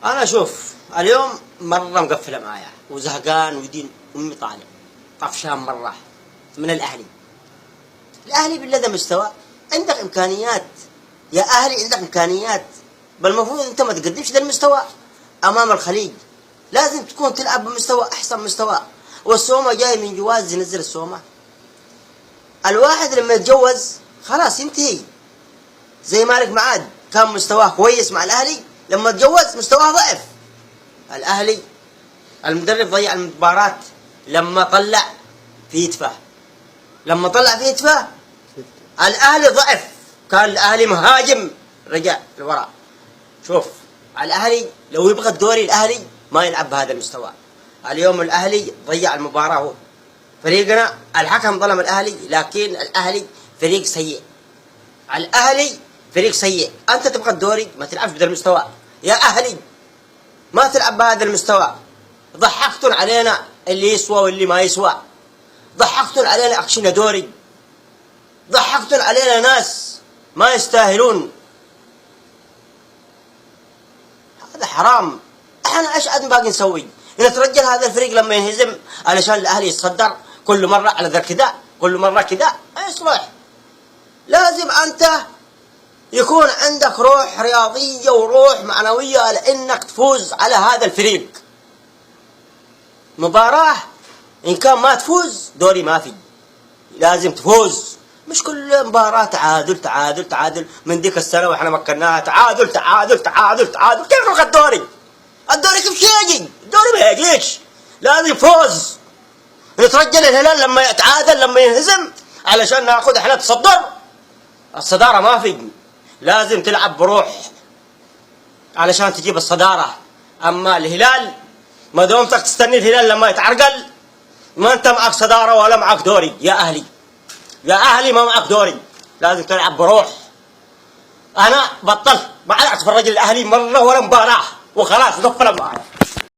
انا شوف اليوم مره مقفله معايا وزهقان ودين امي طالع طفشان مره من الاهلي بالذي مستوى. عندك امكانيات يا اهلي، عندك امكانيات، بل المفروض انت ما تقدمش ذا المستوى امام الخليج. لازم تكون تلعب بمستوى احسن مستوى. والسومه جاي من جواز ينزل السومه. الواحد لما يتجوز خلاص ينتهي. زي مالك معاد كان مستواه كويس مع الاهلي، لما تجوز مستواه ضعف. الاهلي المدرب ضيع المباراة لما طلع في يتفه، الاهلي ضعف. كان الاهلي مهاجم رجع لورا. شوف الاهلي لو يبغى الدوري الاهلي ما يلعب بهذا المستوى. اليوم الاهلي ضيع المباراة. هو فريقنا الحكم ظلم الاهلي، لكن الاهلي فريق سيء. انت تبغى الدوري ما تلعبش بهذا المستوى يا اهلي، ما تلعب بهذا المستوى. ضحكتوا علينا اللي يسوى واللي ما يسوى، ضحكتوا علينا اكشنا دوري، ضحكتوا علينا ناس ما يستاهلون. هذا حرام. احنا ايش عاد باقي نسوي؟ نترجل هذا الفريق لما ينهزم علشان الاهلي يتصدر كل مره على ذا كذا، كل مره كذا ما يصلح. لازم انت يكون عندك روح رياضيه وروح معنويه لانك تفوز على هذا الفريق. مباراه ان كان ما تفوز دوري ما في، لازم تفوز. مش كل مباراة تعادل من ديك السنة واحنا مكناها تعادل. كيف نلقى الدوري كيف يجي؟ الدوري ما يجيش، لازم فوز. نترجل الهلال لما يتعادل لما ينهزم علشان ناخذ احنا تصدر. الصدارة ما في، لازم تلعب بروح علشان تجيب الصدارة. اما الهلال ما دومتك تستني الهلال لما يتعرقل ما انت معك صدارة ولا معك دوري يا اهلي ما معك دوري. لازم تلعب بروح. انا بطلت ما عاد اتفرج الاهلي مره ولا مباراه وخلاص قفل معايا.